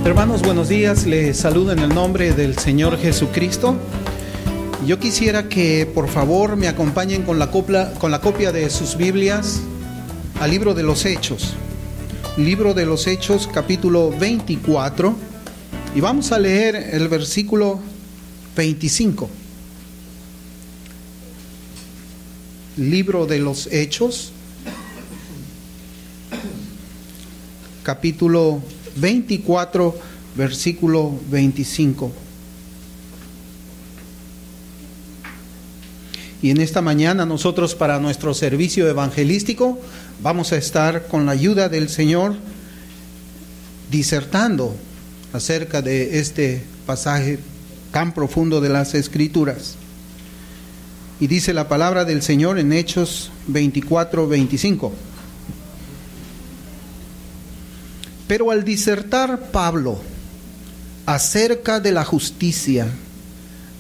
Hermanos, buenos días. Les saludo en el nombre del Señor Jesucristo. Yo quisiera que por favor me acompañen con la copia de sus Biblias al libro de los Hechos. Libro de los Hechos, capítulo 24. Y vamos a leer el versículo 25. Libro de los Hechos, capítulo 24, versículo 25. Y en esta mañana nosotros, para nuestro servicio evangelístico, vamos a estar con la ayuda del Señor disertando acerca de este pasaje tan profundo de las Escrituras. Y dice la palabra del Señor en Hechos 24, 25. Pero al disertar Pablo acerca de la justicia,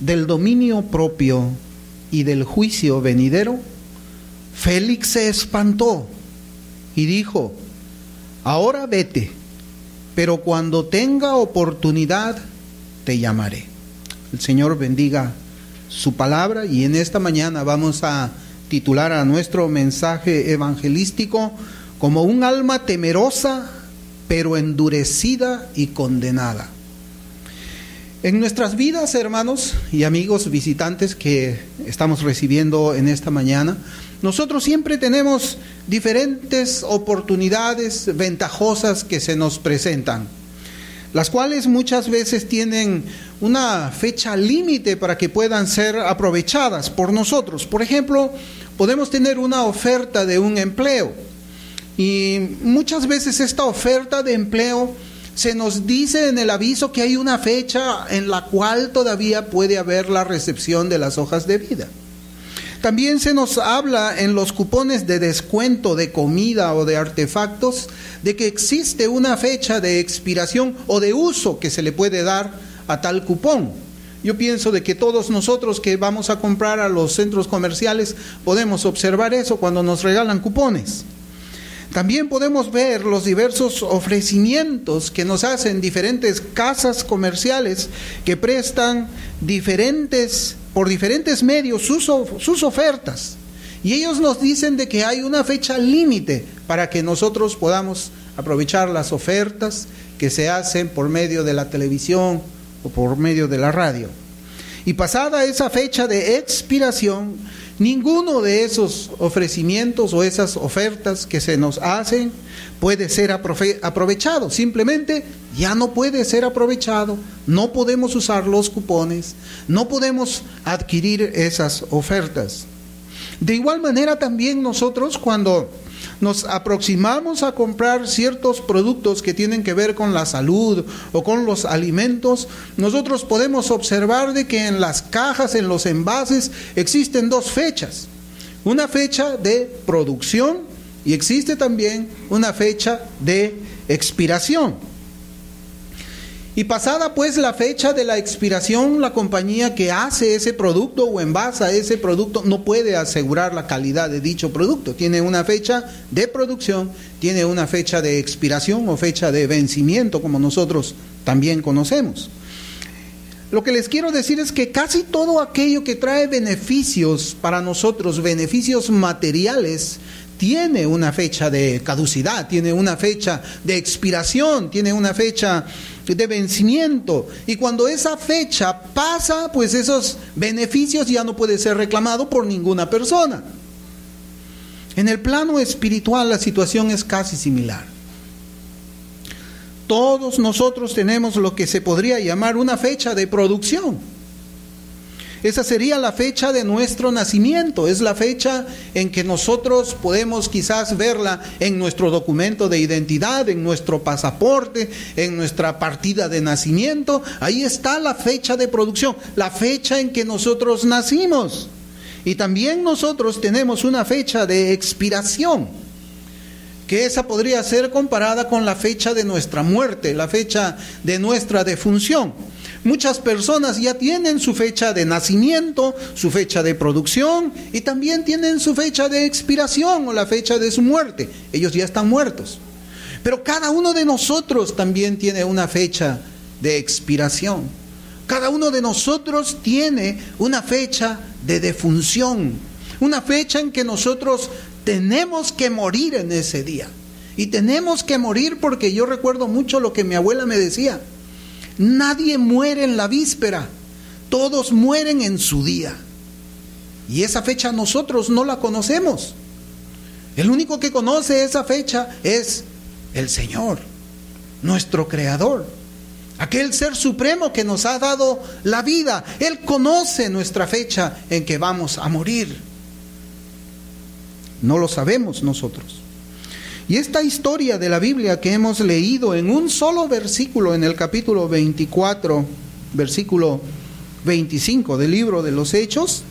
del dominio propio y del juicio venidero, Félix se espantó y dijo: ahora vete, pero cuando tenga oportunidad te llamaré. El Señor bendiga su palabra, y en esta mañana vamos a titular a nuestro mensaje evangelístico como un alma temerosa pero endurecida y condenada. En nuestras vidas, hermanos y amigos visitantes que estamos recibiendo en esta mañana, nosotros siempre tenemos diferentes oportunidades ventajosas que se nos presentan, las cuales muchas veces tienen una fecha límite para que puedan ser aprovechadas por nosotros. Por ejemplo, podemos tener una oferta de un empleo, y muchas veces esta oferta de empleo se nos dice en el aviso que hay una fecha en la cual todavía puede haber la recepción de las hojas de vida. También se nos habla en los cupones de descuento de comida o de artefactos de que existe una fecha de expiración o de uso que se le puede dar a tal cupón. Yo pienso de que todos nosotros que vamos a comprar a los centros comerciales podemos observar eso cuando nos regalan cupones. También podemos ver los diversos ofrecimientos que nos hacen diferentes casas comerciales que prestan por diferentes medios sus ofertas. Y ellos nos dicen de que hay una fecha límite para que nosotros podamos aprovechar las ofertas que se hacen por medio de la televisión o por medio de la radio. Y pasada esa fecha de expiración, ninguno de esos ofrecimientos o esas ofertas que se nos hacen puede ser aprovechado. Simplemente ya no puede ser aprovechado. No podemos usar los cupones, no podemos adquirir esas ofertas. De igual manera también nosotros, cuando nos aproximamos a comprar ciertos productos que tienen que ver con la salud o con los alimentos, nosotros podemos observar de que en las cajas, en los envases, existen dos fechas. Una fecha de producción y existe también una fecha de expiración. Y pasada pues la fecha de la expiración, la compañía que hace ese producto o envasa ese producto no puede asegurar la calidad de dicho producto. Tiene una fecha de producción, tiene una fecha de expiración o fecha de vencimiento, como nosotros también conocemos. Lo que les quiero decir es que casi todo aquello que trae beneficios para nosotros, beneficios materiales, tiene una fecha de caducidad, tiene una fecha de expiración, tiene una fecha de vencimiento. Y cuando esa fecha pasa, pues esos beneficios ya no pueden ser reclamados por ninguna persona. En el plano espiritual la situación es casi similar. Todos nosotros tenemos lo que se podría llamar una fecha de producción. Esa sería la fecha de nuestro nacimiento, es la fecha en que nosotros podemos quizás verla en nuestro documento de identidad, en nuestro pasaporte, en nuestra partida de nacimiento. Ahí está la fecha de producción, la fecha en que nosotros nacimos. Y también nosotros tenemos una fecha de expiración, que esa podría ser comparada con la fecha de nuestra muerte, la fecha de nuestra defunción. Muchas personas ya tienen su fecha de nacimiento, su fecha de producción y también tienen su fecha de expiración o la fecha de su muerte. Ellos ya están muertos. Pero cada uno de nosotros también tiene una fecha de expiración. Cada uno de nosotros tiene una fecha de defunción, una fecha en que nosotros tenemos que morir en ese día. Y tenemos que morir porque yo recuerdo mucho lo que mi abuela me decía: nadie muere en la víspera, todos mueren en su día. Y esa fecha nosotros no la conocemos. El único que conoce esa fecha es el Señor, nuestro Creador, aquel Ser Supremo que nos ha dado la vida. Él conoce nuestra fecha en que vamos a morir. No lo sabemos nosotros. Y esta historia de la Biblia que hemos leído en un solo versículo, en el capítulo 24, versículo 25 del libro de los Hechos,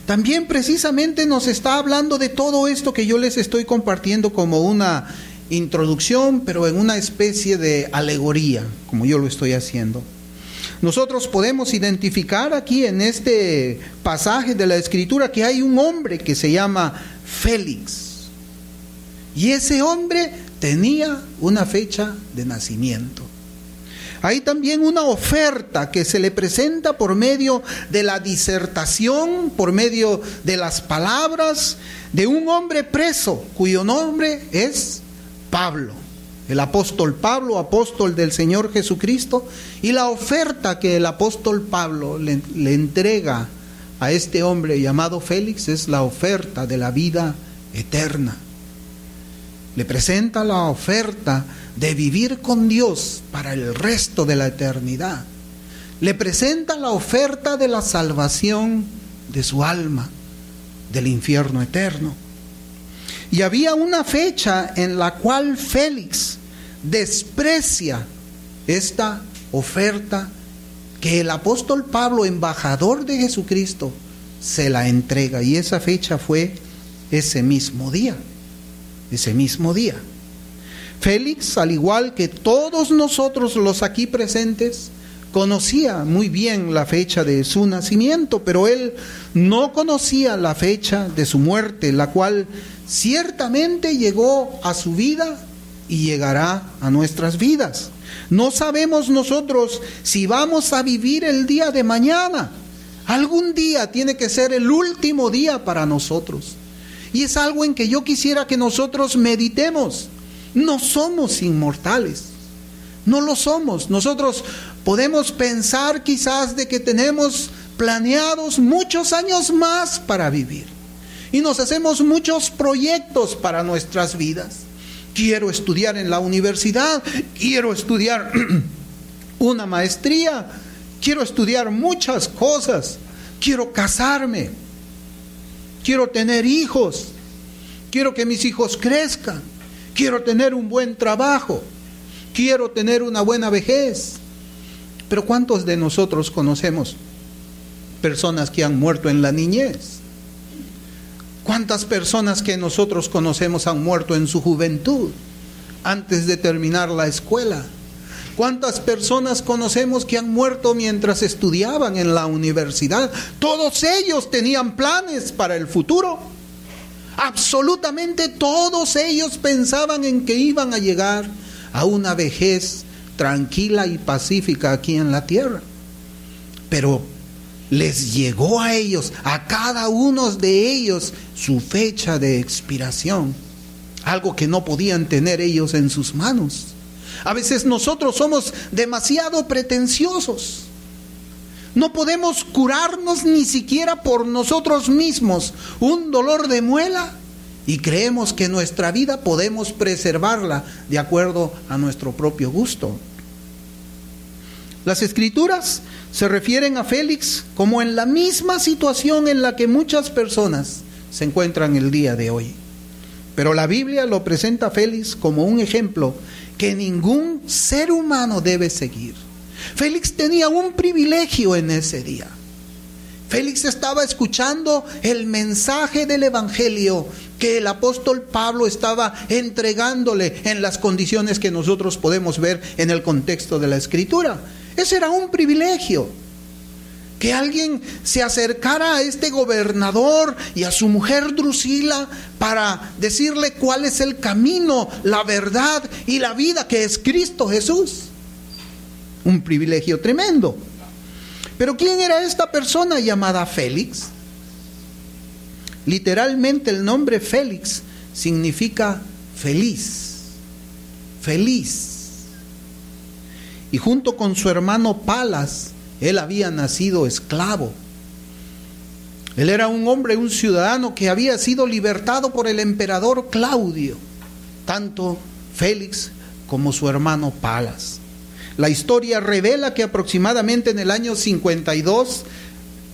también precisamente nos está hablando de todo esto que yo les estoy compartiendo como una introducción, pero en una especie de alegoría, como yo lo estoy haciendo. Nosotros podemos identificar aquí en este pasaje de la Escritura que hay un hombre que se llama Félix. Y ese hombre tenía una fecha de nacimiento. Hay también una oferta que se le presenta por medio de la disertación, por medio de las palabras de un hombre preso, cuyo nombre es Pablo, el apóstol Pablo, apóstol del Señor Jesucristo. Y la oferta que el apóstol Pablo le entrega a este hombre llamado Félix es la oferta de la vida eterna. Le presenta la oferta de vivir con Dios para el resto de la eternidad. Le presenta la oferta de la salvación de su alma del infierno eterno. Y había una fecha en la cual Félix desprecia esta oferta que el apóstol Pablo, embajador de Jesucristo, se la entrega. Y esa fecha fue ese mismo día. Ese mismo día. Félix, al igual que todos nosotros los aquí presentes, conocía muy bien la fecha de su nacimiento, pero él no conocía la fecha de su muerte, la cual ciertamente llegó a su vida y llegará a nuestras vidas. No sabemos nosotros si vamos a vivir el día de mañana. Algún día tiene que ser el último día para nosotros. Y es algo en que yo quisiera que nosotros meditemos. No somos inmortales. No lo somos. Nosotros podemos pensar quizás de que tenemos planeados muchos años más para vivir. Y nos hacemos muchos proyectos para nuestras vidas. Quiero estudiar en la universidad. Quiero estudiar una maestría. Quiero estudiar muchas cosas. Quiero casarme. Quiero tener hijos, quiero que mis hijos crezcan, quiero tener un buen trabajo, quiero tener una buena vejez. Pero ¿cuántos de nosotros conocemos personas que han muerto en la niñez? ¿Cuántas personas que nosotros conocemos han muerto en su juventud, antes de terminar la escuela? ¿Cuántas personas conocemos que han muerto mientras estudiaban en la universidad? Todos ellos tenían planes para el futuro. Absolutamente todos ellos pensaban en que iban a llegar a una vejez tranquila y pacífica aquí en la tierra. Pero les llegó a ellos, a cada uno de ellos, su fecha de expiración. Algo que no podían tener ellos en sus manos. A veces nosotros somos demasiado pretenciosos. No podemos curarnos ni siquiera por nosotros mismos un dolor de muela y creemos que nuestra vida podemos preservarla de acuerdo a nuestro propio gusto. Las Escrituras se refieren a Félix como en la misma situación en la que muchas personas se encuentran el día de hoy. Pero la Biblia lo presenta a Félix como un ejemplo que ningún ser humano debe seguir. Félix tenía un privilegio en ese día. Félix estaba escuchando el mensaje del Evangelio que el apóstol Pablo estaba entregándole en las condiciones que nosotros podemos ver en el contexto de la Escritura. Ese era un privilegio que alguien se acercara a este gobernador y a su mujer Drusila para decirle cuál es el camino, la verdad y la vida, que es Cristo Jesús. Un privilegio tremendo. Pero ¿quién era esta persona llamada Félix? Literalmente el nombre Félix significa feliz, feliz. Y junto con su hermano Palas, él había nacido esclavo. Él era un hombre, un ciudadano que había sido libertado por el emperador Claudio, tanto Félix como su hermano Palas. La historia revela que aproximadamente en el año 52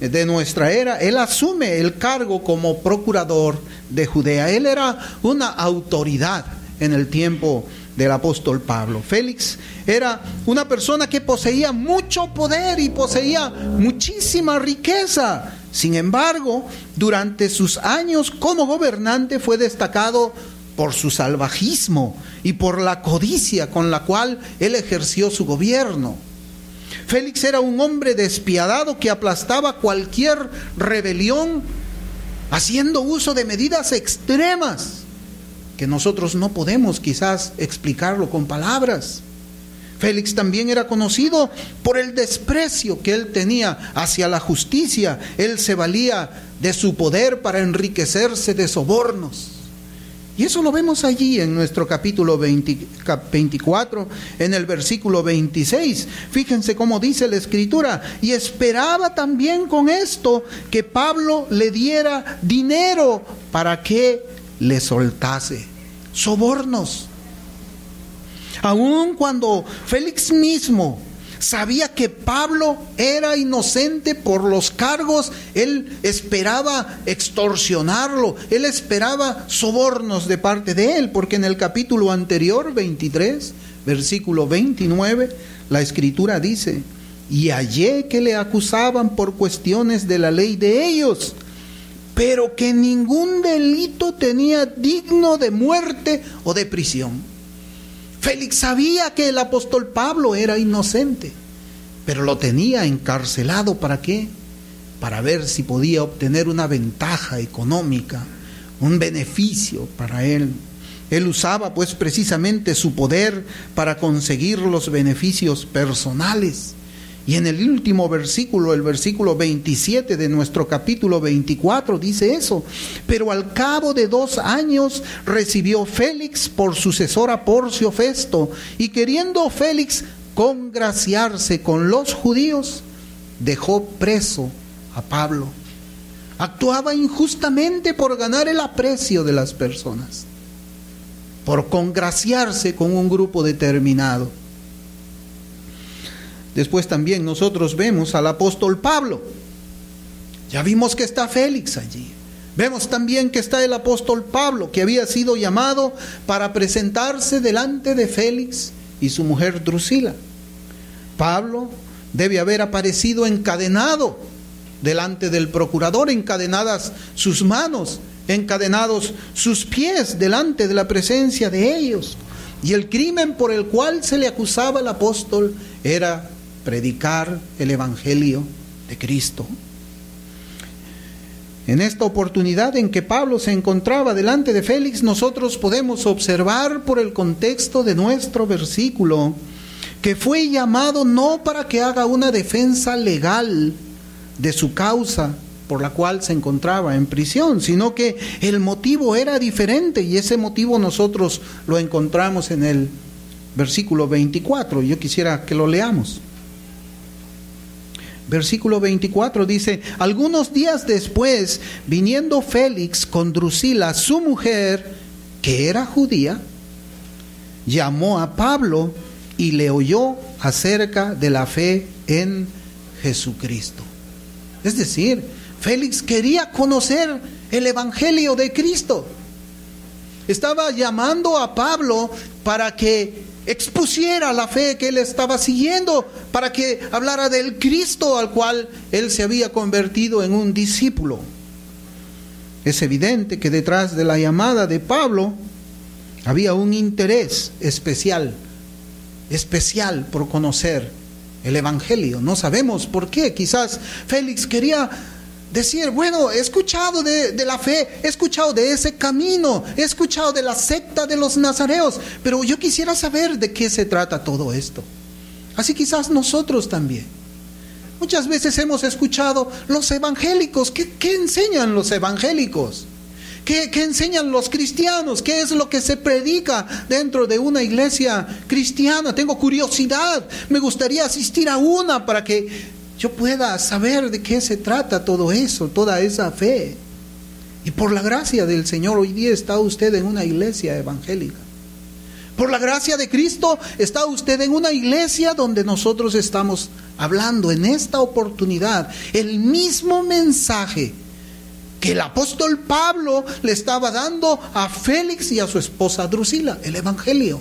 de nuestra era, él asume el cargo como procurador de Judea. Él era una autoridad en el tiempo del apóstol Pablo. Félix era una persona que poseía mucho poder y poseía muchísima riqueza. Sin embargo, durante sus años como gobernante fue destacado por su salvajismo y por la codicia con la cual él ejerció su gobierno. Félix era un hombre despiadado que aplastaba cualquier rebelión haciendo uso de medidas extremas que nosotros no podemos quizás explicarlo con palabras. Félix también era conocido por el desprecio que él tenía hacia la justicia. Él se valía de su poder para enriquecerse de sobornos. Y eso lo vemos allí en nuestro capítulo 24, en el versículo 26. Fíjense cómo dice la Escritura: y esperaba también con esto que Pablo le diera dinero para que le soltase. Sobornos. Aun cuando Félix mismo sabía que Pablo era inocente por los cargos, él esperaba extorsionarlo, él esperaba sobornos de parte de él, porque en el capítulo anterior, 23, versículo 29, la Escritura dice: y hallé que le acusaban por cuestiones de la ley de ellos, pero que ningún delito tenía digno de muerte o de prisión. Félix sabía que el apóstol Pablo era inocente, pero lo tenía encarcelado. ¿Para qué? Para ver si podía obtener una ventaja económica, un beneficio para él. Él usaba pues precisamente su poder para conseguir los beneficios personales. Y en el último versículo, el versículo 27 de nuestro capítulo 24, dice eso: pero al cabo de 2 años recibió Félix por sucesor a Porcio Festo, y queriendo Félix congraciarse con los judíos, dejó preso a Pablo. Actuaba injustamente por ganar el aprecio de las personas, por congraciarse con un grupo determinado. Después también nosotros vemos al apóstol Pablo. Ya vimos que está Félix allí. Vemos también que está el apóstol Pablo, que había sido llamado para presentarse delante de Félix y su mujer Drusila. Pablo debe haber aparecido encadenado delante del procurador, encadenadas sus manos, encadenados sus pies delante de la presencia de ellos. Y el crimen por el cual se le acusaba al apóstol era predicar el evangelio de Cristo. En esta oportunidad en que Pablo se encontraba delante de Félix, nosotros podemos observar por el contexto de nuestro versículo que fue llamado no para que haga una defensa legal de su causa por la cual se encontraba en prisión, sino que el motivo era diferente, y ese motivo nosotros lo encontramos en el versículo 24. Yo quisiera que lo leamos. Versículo 24 dice: algunos días después, viniendo Félix con Drusila, su mujer, que era judía, llamó a Pablo y le oyó acerca de la fe en Jesucristo. Es decir, Félix quería conocer el evangelio de Cristo. Estaba llamando a Pablo para que expusiera la fe que él estaba siguiendo, para que hablara del Cristo al cual él se había convertido en un discípulo. Es evidente que detrás de la llamada de Pablo había un interés especial por conocer el Evangelio. No sabemos por qué. Quizás Félix quería decir, bueno, he escuchado de la fe, he escuchado de ese camino, he escuchado de la secta de los nazareos, pero yo quisiera saber de qué se trata todo esto. Así quizás nosotros también. Muchas veces hemos escuchado los evangélicos. ¿Qué enseñan los evangélicos? ¿Qué enseñan los cristianos? ¿Qué es lo que se predica dentro de una iglesia cristiana? Tengo curiosidad, me gustaría asistir a una para que yo pueda saber de qué se trata todo eso, toda esa fe. Y por la gracia del Señor, hoy día está usted en una iglesia evangélica. Por la gracia de Cristo está usted en una iglesia donde nosotros estamos hablando en esta oportunidad el mismo mensaje que el apóstol Pablo le estaba dando a Félix y a su esposa Drusila, el Evangelio.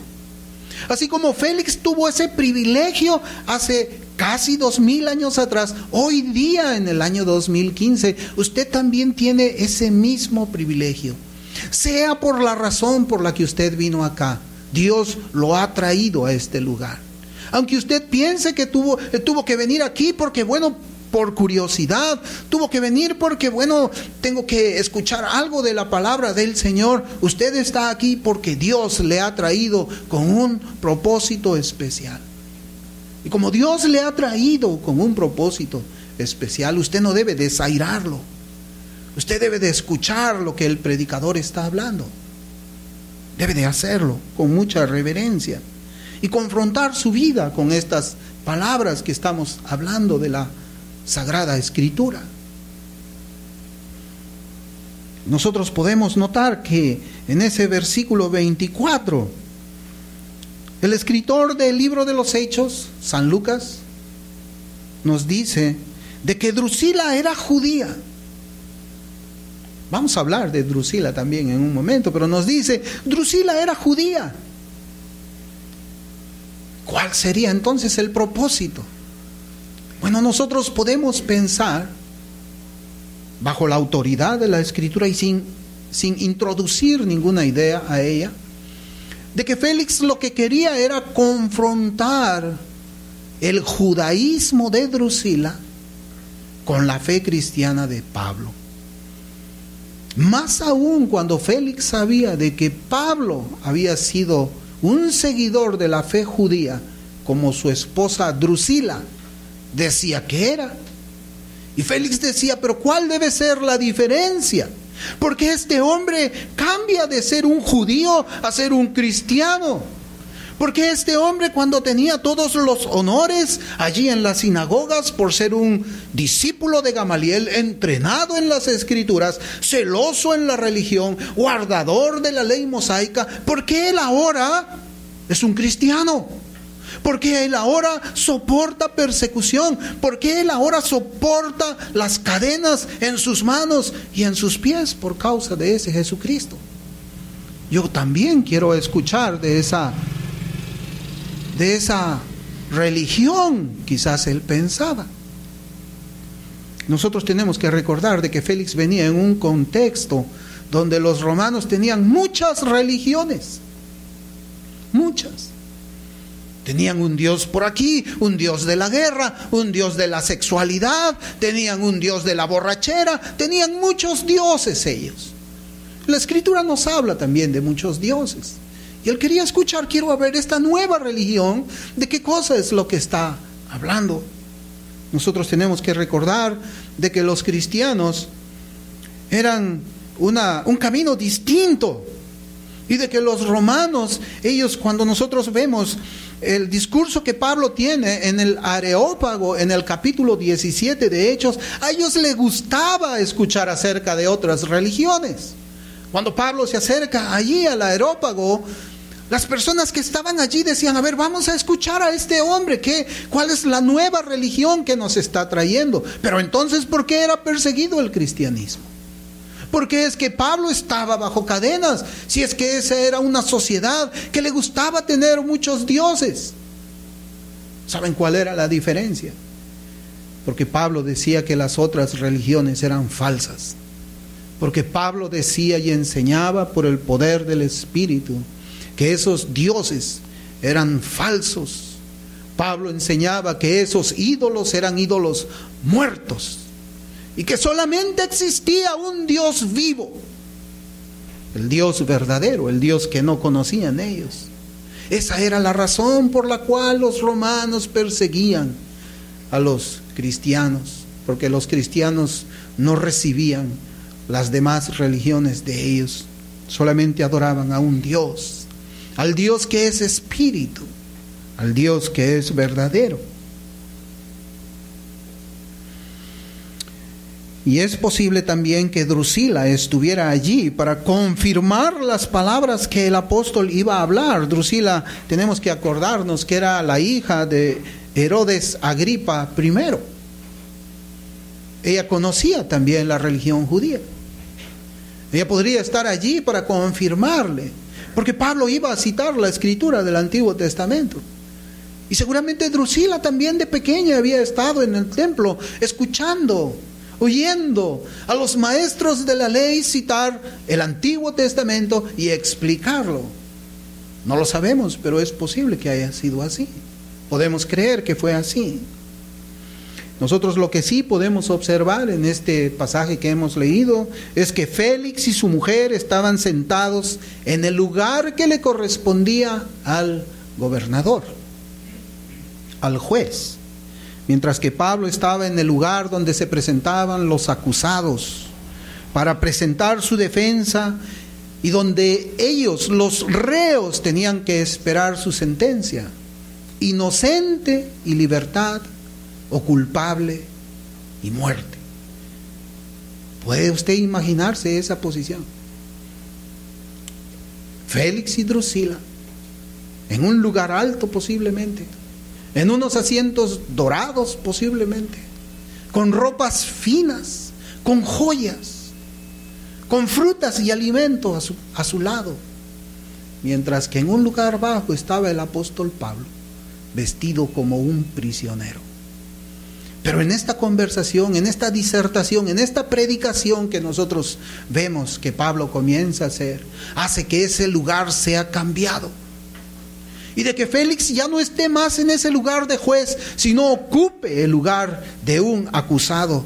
Así como Félix tuvo ese privilegio hace casi 2000 años atrás, hoy día en el año 2015, usted también tiene ese mismo privilegio. Sea por la razón por la que usted vino acá, Dios lo ha traído a este lugar. Aunque usted piense que tuvo que venir aquí porque, bueno, por curiosidad, tuvo que venir porque, bueno, tengo que escuchar algo de la palabra del Señor. Usted está aquí porque Dios le ha traído con un propósito especial. Y como Dios le ha traído con un propósito especial, usted no debe desairarlo. Usted debe de escuchar lo que el predicador está hablando. Debe de hacerlo con mucha reverencia y confrontar su vida con estas palabras que estamos hablando de la Sagrada Escritura. Nosotros podemos notar que en ese versículo 24, el escritor del libro de los Hechos, San Lucas, nos dice de que Drusila era judía. Vamos a hablar de Drusila también en un momento, pero nos dice, Drusila era judía. ¿Cuál sería entonces el propósito? Bueno, nosotros podemos pensar, bajo la autoridad de la Escritura y sin introducir ninguna idea a ella, de que Félix lo que quería era confrontar el judaísmo de Drusila con la fe cristiana de Pablo. Más aún cuando Félix sabía de que Pablo había sido un seguidor de la fe judía, como su esposa Drusila decía que era. Y Félix decía, pero ¿cuál debe ser la diferencia? Porque este hombre cambia de ser un judío a ser un cristiano. Porque este hombre, cuando tenía todos los honores allí en las sinagogas por ser un discípulo de Gamaliel, entrenado en las escrituras, celoso en la religión, guardador de la ley mosaica, ¿por qué él ahora es un cristiano? ¿Por qué él ahora soporta persecución? ¿Por qué él ahora soporta las cadenas en sus manos y en sus pies por causa de ese Jesucristo? Yo también quiero escuchar de esa religión, quizás él pensaba. Nosotros tenemos que recordar de que Félix venía en un contexto donde los romanos tenían muchas religiones, muchas. Tenían un dios por aquí, un dios de la guerra, un dios de la sexualidad, tenían un dios de la borrachera, tenían muchos dioses ellos. La Escritura nos habla también de muchos dioses. Y él quería escuchar, quiero ver esta nueva religión, de qué cosa es lo que está hablando. Nosotros tenemos que recordar de que los cristianos eran un camino distinto. Y de que los romanos, ellos, cuando nosotros vemos el discurso que Pablo tiene en el Areópago, en el capítulo 17 de Hechos, a ellos les gustaba escuchar acerca de otras religiones. Cuando Pablo se acerca allí al Areópago, las personas que estaban allí decían, a ver, vamos a escuchar a este hombre, ¿cuál es la nueva religión que nos está trayendo? Pero entonces, ¿por qué era perseguido el cristianismo? Porque es que Pablo estaba bajo cadenas, si es que esa era una sociedad que le gustaba tener muchos dioses. ¿Saben cuál era la diferencia? Porque Pablo decía que las otras religiones eran falsas. Porque Pablo decía y enseñaba por el poder del Espíritu que esos dioses eran falsos. Pablo enseñaba que esos ídolos eran ídolos muertos y que solamente existía un Dios vivo, el Dios verdadero, el Dios que no conocían ellos. Esa era la razón por la cual los romanos perseguían a los cristianos, porque los cristianos no recibían las demás religiones de ellos, solamente adoraban a un Dios, al Dios que es espíritu, al Dios que es verdadero. Y es posible también que Drusila estuviera allí para confirmar las palabras que el apóstol iba a hablar. Drusila, tenemos que acordarnos que era la hija de Herodes Agripa I. Ella conocía también la religión judía. Ella podría estar allí para confirmarle, porque Pablo iba a citar la escritura del Antiguo Testamento. Y seguramente Drusila también de pequeña había estado en el templo escuchando, oyendo a los maestros de la ley citar el Antiguo Testamento y explicarlo. No lo sabemos, pero es posible que haya sido así. Podemos creer que fue así. Nosotros lo que sí podemos observar en este pasaje que hemos leído es que Félix y su mujer estaban sentados en el lugar que le correspondía al gobernador, al juez, mientras que Pablo estaba en el lugar donde se presentaban los acusados para presentar su defensa y donde ellos, los reos, tenían que esperar su sentencia, inocente y libertad, o culpable y muerte. ¿Puede usted imaginarse esa posición? Félix y Drusila en un lugar alto posiblemente, en unos asientos dorados posiblemente, con ropas finas, con joyas, con frutas y alimento a su lado, mientras que en un lugar bajo estaba el apóstol Pablo, vestido como un prisionero. Pero en esta conversación, en esta disertación, en esta predicación que nosotros vemos que Pablo comienza a hacer, hace que ese lugar sea cambiado. Y de que Félix ya no esté más en ese lugar de juez, sino ocupe el lugar de un acusado.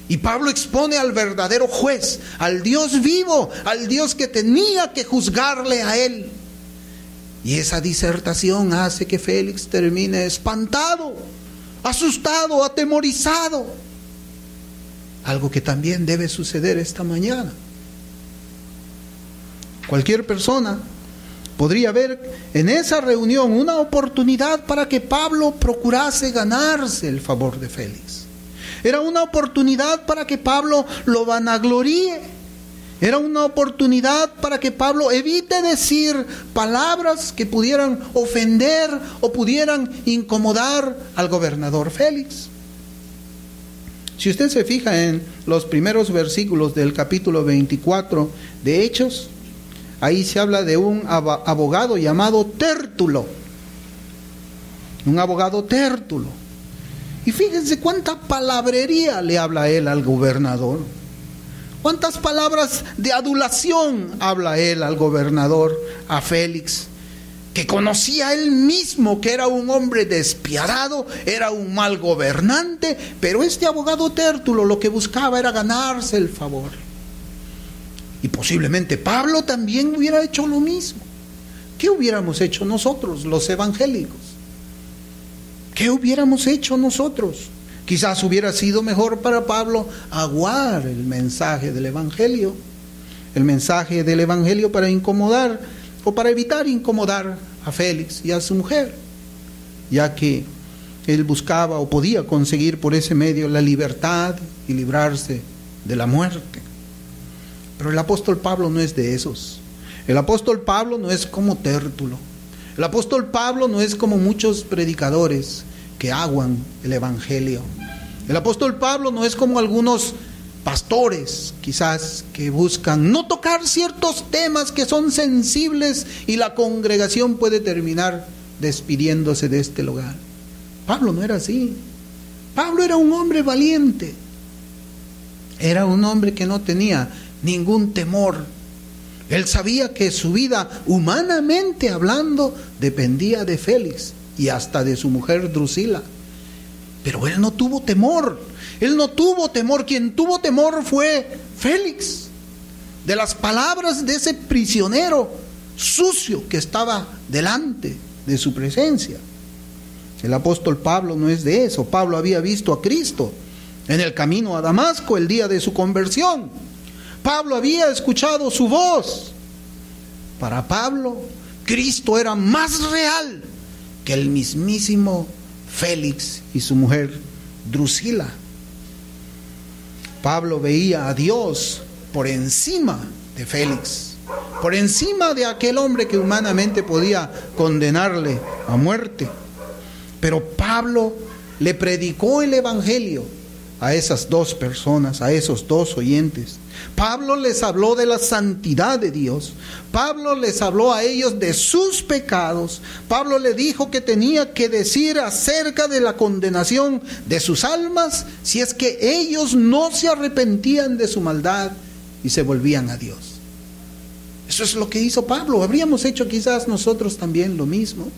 Y Pablo expone al verdadero juez, al Dios vivo, al Dios que tenía que juzgarle a él. Y esa disertación hace que Félix termine espantado, asustado, atemorizado. Algo que también debe suceder esta mañana. Cualquier persona podría ver en esa reunión una oportunidad para que Pablo procurase ganarse el favor de Félix. Era una oportunidad para que Pablo lo vanagloríe. Era una oportunidad para que Pablo evite decir palabras que pudieran ofender o pudieran incomodar al gobernador Félix. Si usted se fija en los primeros versículos del capítulo 24 de Hechos, ahí se habla de un abogado llamado Tértulo. Un abogado Tértulo. Y fíjense cuánta palabrería le habla él al gobernador. ¿Cuántas palabras de adulación habla él al gobernador, a Félix? Que conocía él mismo que era un hombre despiadado, era un mal gobernante, pero este abogado Tértulo lo que buscaba era ganarse el favor. Y posiblemente Pablo también hubiera hecho lo mismo. ¿Qué hubiéramos hecho nosotros, los evangélicos? ¿Qué hubiéramos hecho nosotros? Quizás hubiera sido mejor para Pablo aguar el mensaje del Evangelio. El mensaje del Evangelio para incomodar o para evitar incomodar a Félix y a su mujer, ya que él buscaba o podía conseguir por ese medio la libertad y librarse de la muerte. Pero el apóstol Pablo no es de esos. El apóstol Pablo no es como Tértulo. El apóstol Pablo no es como muchos predicadores que aguan el Evangelio. El apóstol Pablo no es como algunos pastores, quizás, que buscan no tocar ciertos temas que son sensibles y la congregación puede terminar despidiéndose de este lugar. Pablo no era así. Pablo era un hombre valiente. Era un hombre que no tenía ningún temor. Él sabía que su vida, humanamente hablando, dependía de Félix y hasta de su mujer Drusila. Pero él no tuvo temor. Él no tuvo temor. Quien tuvo temor fue Félix, de las palabras de ese prisionero sucio que estaba delante de su presencia. El apóstol Pablo no es de eso. Pablo había visto a Cristo en el camino a Damasco el día de su conversión. Pablo había escuchado su voz. Para Pablo, Cristo era más real que el mismísimo Félix y su mujer Drusila. Pablo veía a Dios por encima de Félix, por encima de aquel hombre que humanamente podía condenarle a muerte. Pero Pablo le predicó el evangelio a esas dos personas, a esos dos oyentes. Pablo les habló de la santidad de Dios. Pablo les habló a ellos de sus pecados. Pablo le dijo que tenía que decir acerca de la condenación de sus almas si es que ellos no se arrepentían de su maldad y se volvían a Dios. Eso es lo que hizo Pablo. Habríamos hecho quizás nosotros también lo mismo.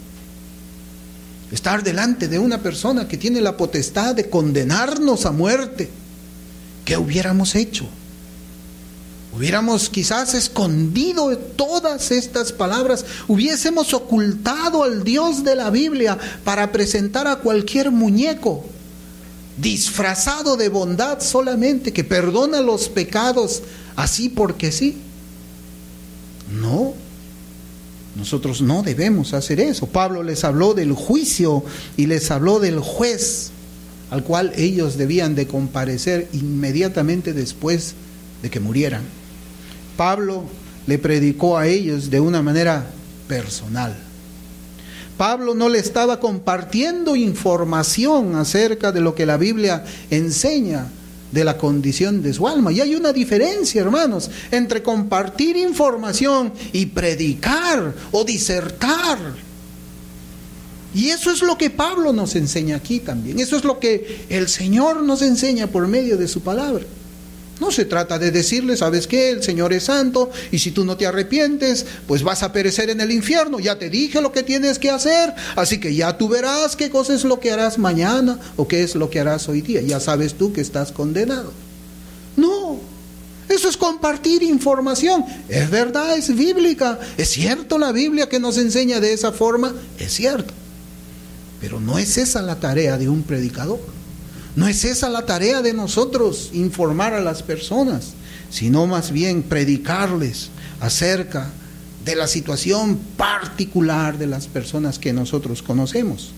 Estar delante de una persona que tiene la potestad de condenarnos a muerte. ¿Qué hubiéramos hecho? Hubiéramos quizás escondido todas estas palabras, hubiésemos ocultado al Dios de la Biblia para presentar a cualquier muñeco disfrazado de bondad solamente, que perdona los pecados así porque sí. No, nosotros no debemos hacer eso. Pablo les habló del juicio y les habló del juez al cual ellos debían de comparecer inmediatamente después de que murieran. Pablo le predicó a ellos de una manera personal. Pablo no le estaba compartiendo información acerca de lo que la Biblia enseña de la condición de su alma. Y hay una diferencia, hermanos, entre compartir información y predicar o disertar. Y eso es lo que Pablo nos enseña aquí también. Eso es lo que el Señor nos enseña por medio de su palabra. No se trata de decirle, ¿sabes qué? El Señor es santo y si tú no te arrepientes, pues vas a perecer en el infierno. Ya te dije lo que tienes que hacer, así que ya tú verás qué cosa es lo que harás mañana o qué es lo que harás hoy día. Ya sabes tú que estás condenado. No, eso es compartir información. Es verdad, es bíblica. Es cierto la Biblia que nos enseña de esa forma, es cierto. Pero no es esa la tarea de un predicador. No es esa la tarea de nosotros, informar a las personas, sino más bien predicarles acerca de la situación particular de las personas que nosotros conocemos.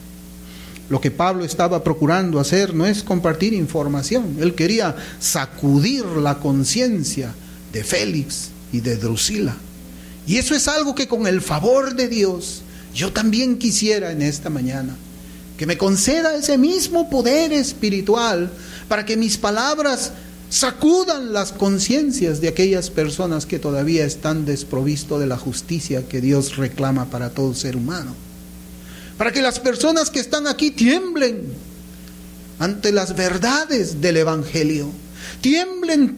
Lo que Pablo estaba procurando hacer no es compartir información. Él quería sacudir la conciencia de Félix y de Drusila. Y eso es algo que con el favor de Dios yo también quisiera en esta mañana. Que me conceda ese mismo poder espiritual para que mis palabras sacudan las conciencias de aquellas personas que todavía están desprovistos de la justicia que Dios reclama para todo ser humano. Para que las personas que están aquí tiemblen ante las verdades del Evangelio. Tiemblen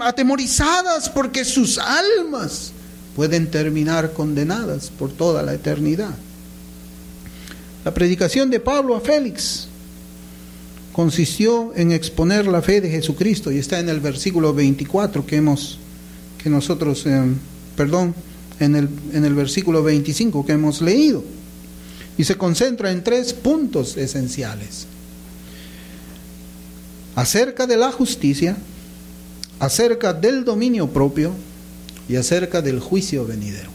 atemorizadas porque sus almas pueden terminar condenadas por toda la eternidad. La predicación de Pablo a Félix consistió en exponer la fe de Jesucristo y está en el versículo 24 en el versículo 25 que hemos leído, y se concentra en 3 puntos esenciales: acerca de la justicia, acerca del dominio propio y acerca del juicio venidero.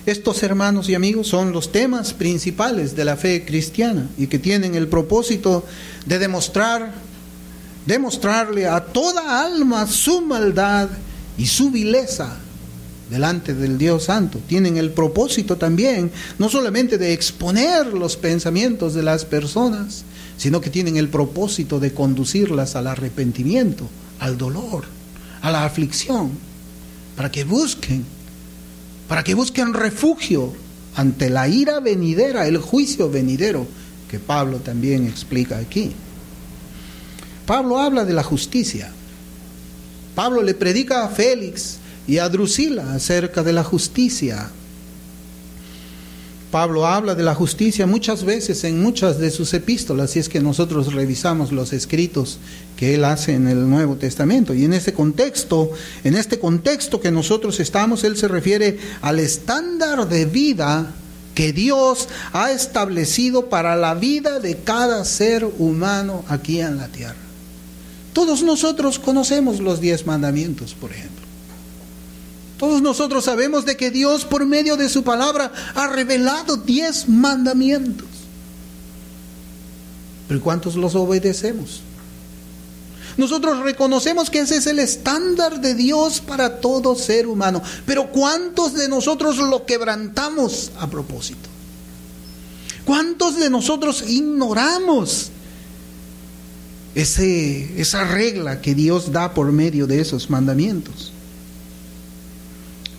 Estos, hermanos y amigos, son los temas principales de la fe cristiana y que tienen el propósito de demostrarle a toda alma su maldad y su vileza delante del Dios Santo. Tienen el propósito también, no solamente de exponer los pensamientos de las personas, sino que tienen el propósito de conducirlas al arrepentimiento, al dolor, a la aflicción, para que busquen refugio ante la ira venidera, el juicio venidero, que Pablo también explica aquí. Pablo habla de la justicia. Pablo le predica a Félix y a Drusila acerca de la justicia. Pablo habla de la justicia muchas veces en muchas de sus epístolas, si es que nosotros revisamos los escritos que él hace en el Nuevo Testamento. Y en este contexto que nosotros estamos, él se refiere al estándar de vida que Dios ha establecido para la vida de cada ser humano aquí en la tierra. Todos nosotros conocemos los 10 mandamientos, por ejemplo. Todos nosotros sabemos de que Dios, por medio de su palabra, ha revelado 10 mandamientos. ¿Pero cuántos los obedecemos? Nosotros reconocemos que ese es el estándar de Dios para todo ser humano. Pero ¿cuántos de nosotros lo quebrantamos a propósito? ¿Cuántos de nosotros ignoramos esa regla que Dios da por medio de esos mandamientos?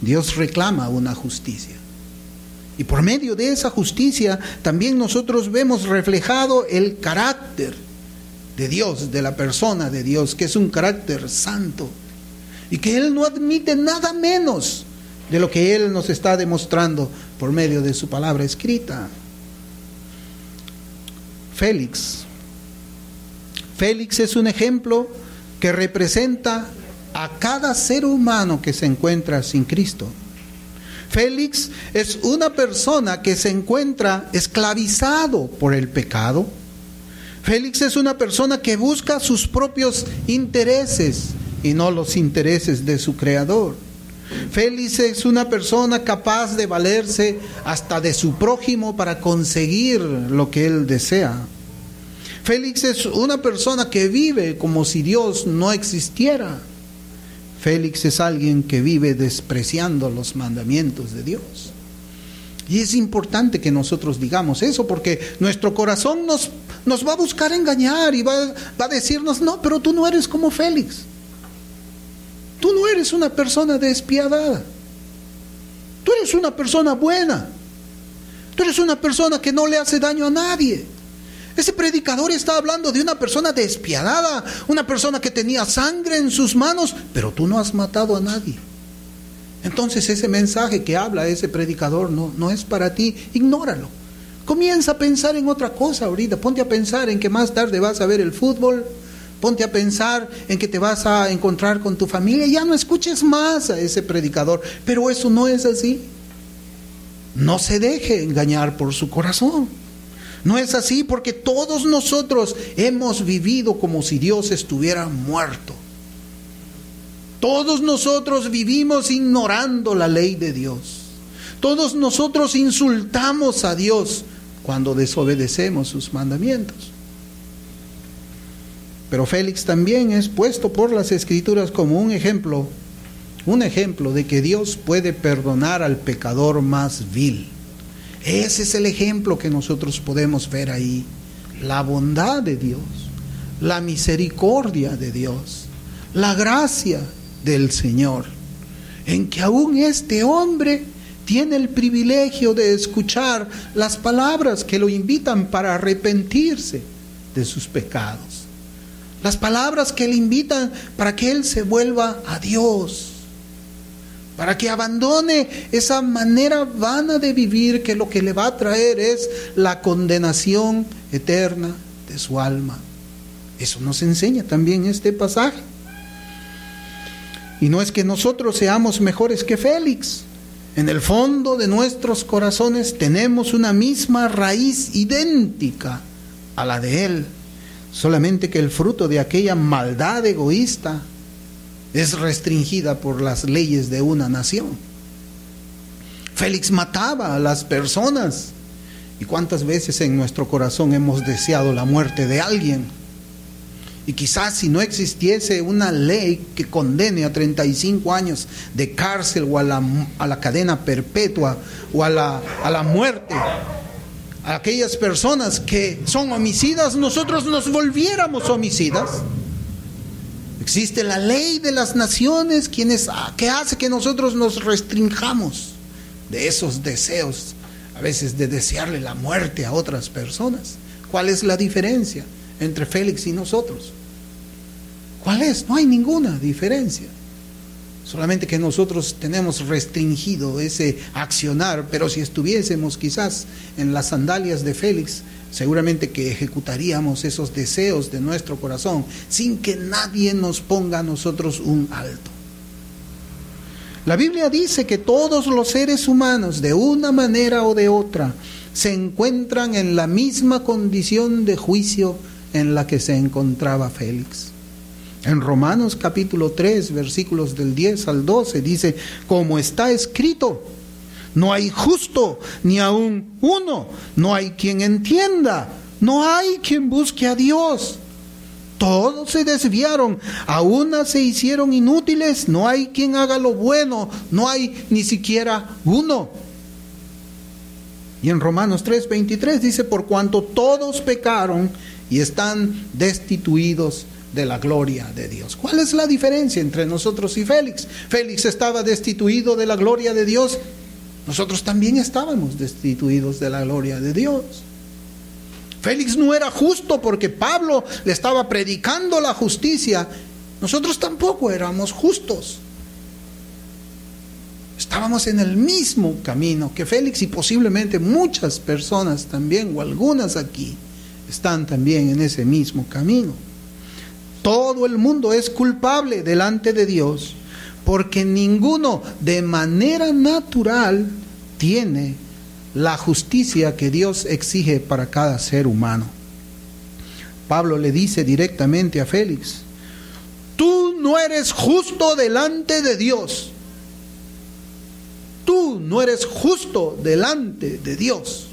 Dios reclama una justicia. Y por medio de esa justicia también nosotros vemos reflejado el carácter de Dios, de la persona de Dios, que es un carácter santo. Y que Él no admite nada menos de lo que Él nos está demostrando por medio de su palabra escrita. Félix es un ejemplo que representa a cada ser humano que se encuentra sin Cristo. Félix es una persona que se encuentra esclavizado por el pecado. Félix es una persona que busca sus propios intereses y no los intereses de su Creador. Félix es una persona capaz de valerse hasta de su prójimo para conseguir lo que él desea. Félix es una persona que vive como si Dios no existiera. Félix es alguien que vive despreciando los mandamientos de Dios. Y es importante que nosotros digamos eso, porque nuestro corazón nos va a buscar engañar y va a decirnos: no, pero tú no eres como Félix. Tú no eres una persona despiadada. Tú eres una persona buena. Tú eres una persona que no le hace daño a nadie. Ese predicador está hablando de una persona despiadada, una persona que tenía sangre en sus manos, pero tú no has matado a nadie. Entonces ese mensaje que habla ese predicador no es para ti, ignóralo. Comienza a pensar en otra cosa ahorita, ponte a pensar en que más tarde vas a ver el fútbol, ponte a pensar en que te vas a encontrar con tu familia, ya no escuches más a ese predicador, pero eso no es así. No se deje engañar por su corazón. No es así, porque todos nosotros hemos vivido como si Dios estuviera muerto. Todos nosotros vivimos ignorando la ley de Dios. Todos nosotros insultamos a Dios cuando desobedecemos sus mandamientos. Pero Félix también es puesto por las Escrituras como un ejemplo de que Dios puede perdonar al pecador más vil. Ese es el ejemplo que nosotros podemos ver ahí. La bondad de Dios, la misericordia de Dios, la gracia del Señor, en que aún este hombre tiene el privilegio de escuchar las palabras que lo invitan para arrepentirse de sus pecados. Las palabras que le invitan para que él se vuelva a Dios, para que abandone esa manera vana de vivir que lo que le va a traer es la condenación eterna de su alma. Eso nos enseña también este pasaje. Y no es que nosotros seamos mejores que Félix. En el fondo de nuestros corazones tenemos una misma raíz idéntica a la de él, solamente que el fruto de aquella maldad egoísta es restringida por las leyes de una nación. Félix mataba a las personas. ¿Y cuántas veces en nuestro corazón hemos deseado la muerte de alguien? Y quizás si no existiese una ley que condene a 35 años de cárcel o a la cadena perpetua o a la muerte a aquellas personas que son homicidas, nosotros nos volviéramos homicidas. Existe la ley de las naciones que hace que nosotros nos restringamos de esos deseos, a veces de desearle la muerte a otras personas. ¿Cuál es la diferencia entre Félix y nosotros? ¿Cuál es? No hay ninguna diferencia. Solamente que nosotros tenemos restringido ese accionar, pero si estuviésemos quizás en las sandalias de Félix, seguramente que ejecutaríamos esos deseos de nuestro corazón sin que nadie nos ponga a nosotros un alto. La Biblia dice que todos los seres humanos, de una manera o de otra, se encuentran en la misma condición de juicio en la que se encontraba Félix. En Romanos capítulo 3, versículos del 10 al 12, dice: como está escrito, no hay justo ni aun uno, no hay quien entienda, no hay quien busque a Dios. Todos se desviaron, a una se hicieron inútiles, no hay quien haga lo bueno, no hay ni siquiera uno. Y en Romanos 3:23 dice: por cuanto todos pecaron y están destituidos de la gloria de Dios. ¿Cuál es la diferencia entre nosotros y Félix? Félix estaba destituido de la gloria de Dios. Nosotros también estábamos destituidos de la gloria de Dios. Félix no era justo porque Pablo le estaba predicando la justicia. Nosotros tampoco éramos justos. Estábamos en el mismo camino que Félix, y posiblemente muchas personas también, o algunas aquí, están también en ese mismo camino. Todo el mundo es culpable delante de Dios, porque ninguno de manera natural tiene la justicia que Dios exige para cada ser humano. Pablo le dice directamente a Félix: tú no eres justo delante de Dios. Tú no eres justo delante de Dios.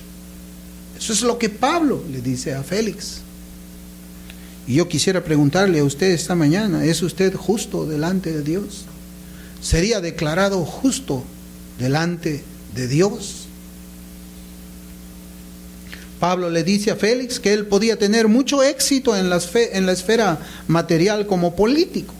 Eso es lo que Pablo le dice a Félix. Y yo quisiera preguntarle a usted esta mañana: ¿es usted justo delante de Dios? ¿Sería declarado justo delante de Dios? Pablo le dice a Félix que él podía tener mucho éxito en la esfera material como político.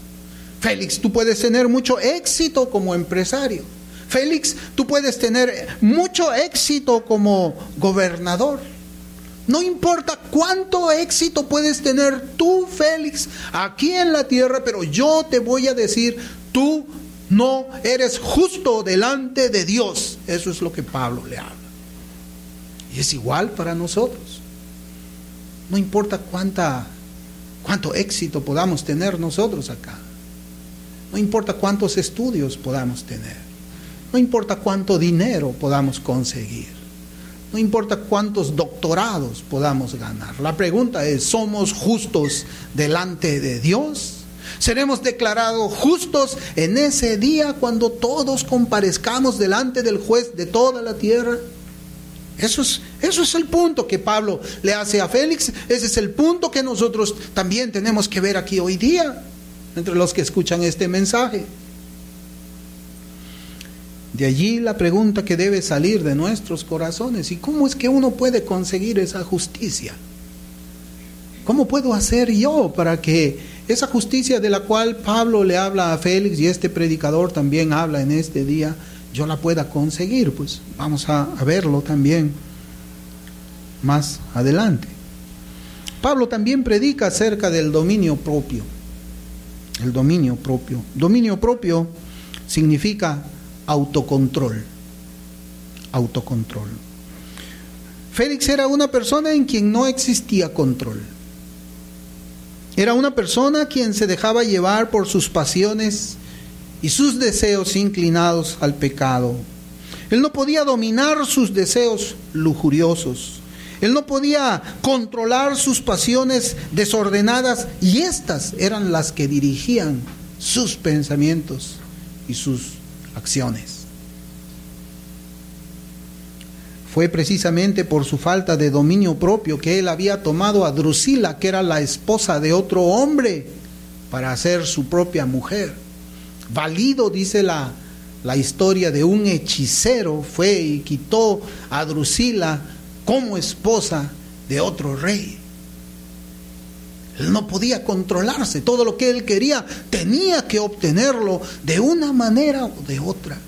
Félix, tú puedes tener mucho éxito como empresario. Félix, tú puedes tener mucho éxito como gobernador. No importa cuánto éxito puedes tener tú, Félix, aquí en la tierra, pero yo te voy a decir: tú no eres justo delante de Dios. Eso es lo que Pablo le habla. Y es igual para nosotros. No importa cuánto éxito podamos tener nosotros acá. No importa cuántos estudios podamos tener. No importa cuánto dinero podamos conseguir. No importa cuántos doctorados podamos ganar. La pregunta es: ¿somos justos delante de Dios? ¿Seremos declarados justos en ese día cuando todos comparezcamos delante del juez de toda la tierra? Eso es el punto que Pablo le hace a Félix. Ese es el punto que nosotros también tenemos que ver aquí hoy día, entre los que escuchan este mensaje. De allí la pregunta que debe salir de nuestros corazones: ¿y cómo es que uno puede conseguir esa justicia? ¿Cómo puedo hacer yo para que esa justicia de la cual Pablo le habla a Félix y este predicador también habla en este día, yo la pueda conseguir? Pues vamos a verlo también más adelante. Pablo también predica acerca del dominio propio. El dominio propio. Dominio propio significa autocontrol. Autocontrol. Félix era una persona en quien no existía control. Era una persona quien se dejaba llevar por sus pasiones y sus deseos inclinados al pecado. Él no podía dominar sus deseos lujuriosos. Él no podía controlar sus pasiones desordenadas, y estas eran las que dirigían sus pensamientos y sus acciones. Fue precisamente por su falta de dominio propio que él había tomado a Drusila, que era la esposa de otro hombre, para ser su propia mujer. Valido, dice la historia, de un hechicero, fue y quitó a Drusila como esposa de otro rey. Él no podía controlarse. Todo lo que él quería tenía que obtenerlo de una manera o de otra.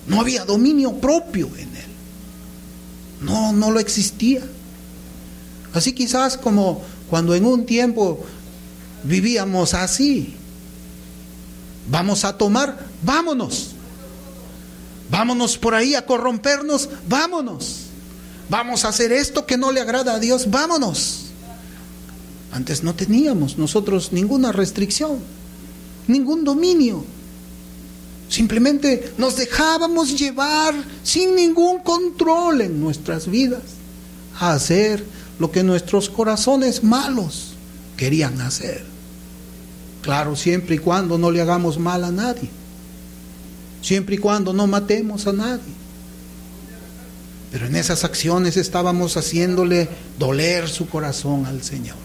No había dominio propio en él. No lo existía. Así quizás como cuando en un tiempo vivíamos así. Vamos a tomar, vámonos. Vámonos por ahí a corrompernos, vámonos. Vamos a hacer esto que no le agrada a Dios, vámonos. Antes no teníamos nosotros ninguna restricción, ningún dominio. Simplemente nos dejábamos llevar sin ningún control en nuestras vidas a hacer lo que nuestros corazones malos querían hacer. Claro, siempre y cuando no le hagamos mal a nadie. Siempre y cuando no matemos a nadie. Pero en esas acciones estábamos haciéndole doler su corazón al Señor.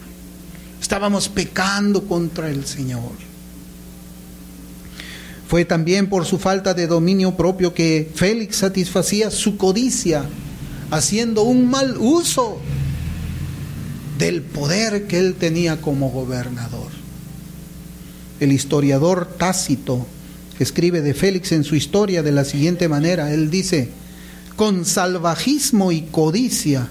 Estábamos pecando contra el Señor. Fue también por su falta de dominio propio que Félix satisfacía su codicia, haciendo un mal uso del poder que él tenía como gobernador. El historiador Tácito escribe de Félix en su historia de la siguiente manera. Él dice: con salvajismo y codicia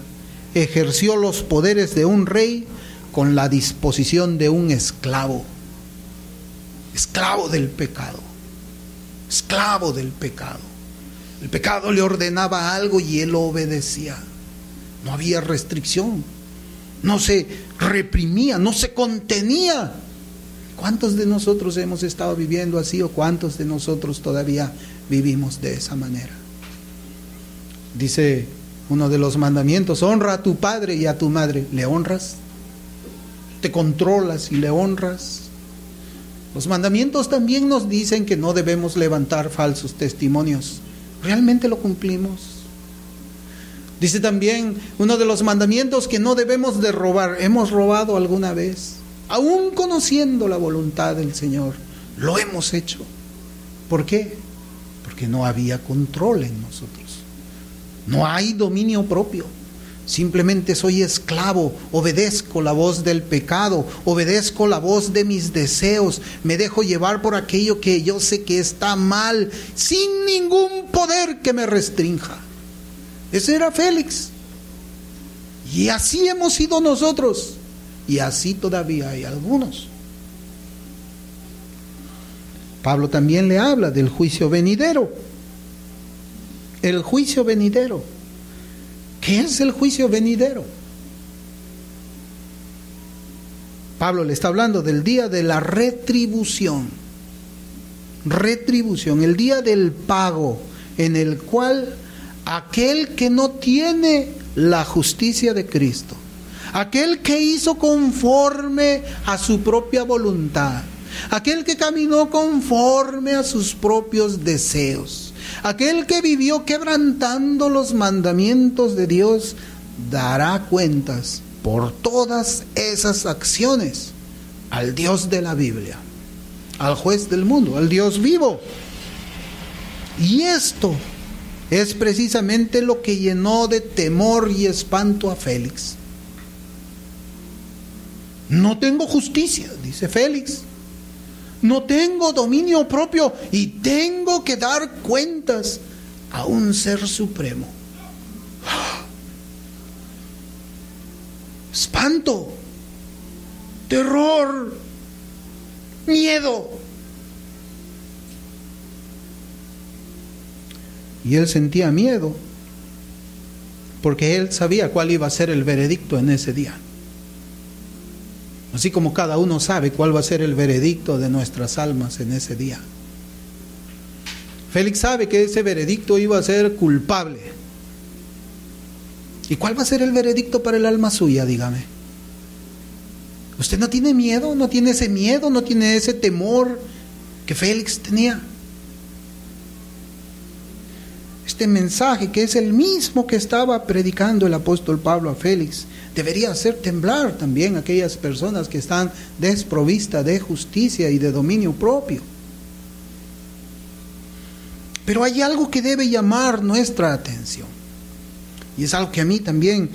ejerció los poderes de un rey con la disposición de un esclavo. Esclavo del pecado. Esclavo del pecado. El pecado le ordenaba algo y él obedecía. No había restricción. No se reprimía, no se contenía. ¿Cuántos de nosotros hemos estado viviendo así o cuántos de nosotros todavía vivimos de esa manera? Dice uno de los mandamientos: honra a tu padre y a tu madre. ¿Le honras? ¿Te controlas y le honras? Los mandamientos también nos dicen que no debemos levantar falsos testimonios. ¿Realmente lo cumplimos? Dice también uno de los mandamientos que no debemos de robar. ¿Hemos robado alguna vez? Aún conociendo la voluntad del Señor, lo hemos hecho. ¿Por qué? Porque no había control en nosotros. No hay dominio propio. Simplemente soy esclavo, obedezco la voz del pecado, obedezco la voz de mis deseos, me dejo llevar por aquello que yo sé que está mal, sin ningún poder que me restrinja. Ese era Félix. Y así hemos sido nosotros. Y así todavía hay algunos. Pablo también le habla del juicio venidero. El juicio venidero. ¿Qué es el juicio venidero? Pablo le está hablando del día de la retribución. Retribución, el día del pago, en el cual aquel que no tiene la justicia de Cristo, aquel que hizo conforme a su propia voluntad, aquel que caminó conforme a sus propios deseos, aquel que vivió quebrantando los mandamientos de Dios, dará cuentas por todas esas acciones al Dios de la Biblia, al juez del mundo, al Dios vivo. Y esto es precisamente lo que llenó de temor y espanto a Félix. No tengo justicia, dice Félix. No tengo dominio propio y tengo que dar cuentas a un ser supremo. Espanto, terror, miedo. Y él sentía miedo porque él sabía cuál iba a ser el veredicto en ese día. Así como cada uno sabe cuál va a ser el veredicto de nuestras almas en ese día. Félix sabe que ese veredicto iba a ser culpable. ¿Y cuál va a ser el veredicto para el alma suya? Dígame. ¿Usted no tiene miedo? ¿No tiene ese miedo? ¿No tiene ese temor que Félix tenía? Este mensaje, que es el mismo que estaba predicando el apóstol Pablo a Félix, debería hacer temblar también a aquellas personas que están desprovistas de justicia y de dominio propio. Pero hay algo que debe llamar nuestra atención. Y es algo que a mí también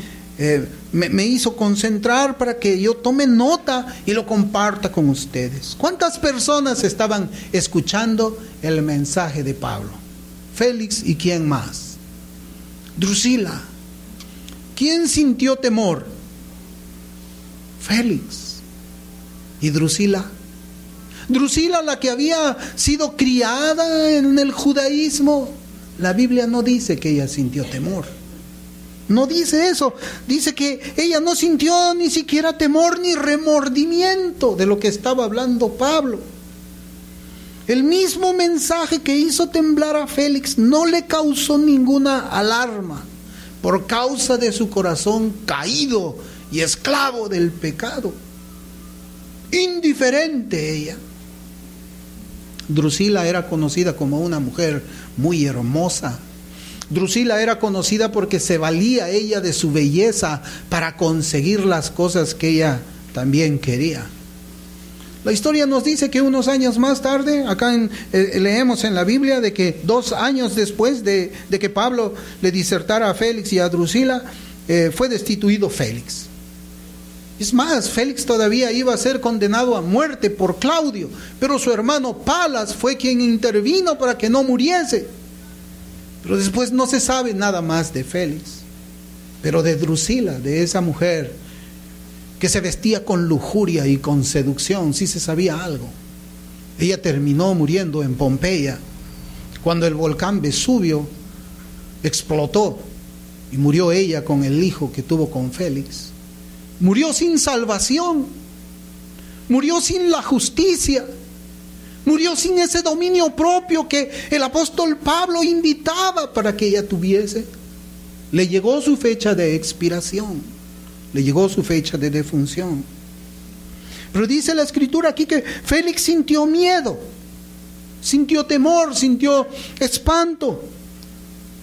me hizo concentrar para que yo tome nota y lo comparta con ustedes. ¿Cuántas personas estaban escuchando el mensaje de Pablo? Félix y ¿quién más? Drusila. ¿Quién sintió temor? Félix. ¿Y Drusila? Drusila, la que había sido criada en el judaísmo, la Biblia no dice que ella sintió temor. No dice eso. Dice que ella no sintió ni siquiera temor ni remordimiento de lo que estaba hablando Pablo. El mismo mensaje que hizo temblar a Félix no le causó ninguna alarma por causa de su corazón caído y esclavo del pecado. Indiferente ella. Drusila era conocida como una mujer muy hermosa. Drusila era conocida porque se valía ella de su belleza para conseguir las cosas que ella también quería. La historia nos dice que unos años más tarde, acá leemos en la Biblia de que 2 años después de que Pablo le disertara a Félix y a Drusila, fue destituido Félix. Es más, Félix todavía iba a ser condenado a muerte por Claudio, pero su hermano Palas fue quien intervino para que no muriese. Pero después no se sabe nada más de Félix, pero de Drusila, de esa mujer que se vestía con lujuria y con seducción, sí se sabía algo. Ella terminó muriendo en Pompeya, cuando el volcán Vesubio explotó y murió ella con el hijo que tuvo con Félix. Murió sin salvación, murió sin la justicia, murió sin ese dominio propio que el apóstol Pablo invitaba para que ella tuviese. Le llegó su fecha de expiración, le llegó su fecha de defunción. Pero dice la escritura aquí que Félix sintió miedo, sintió temor, sintió espanto,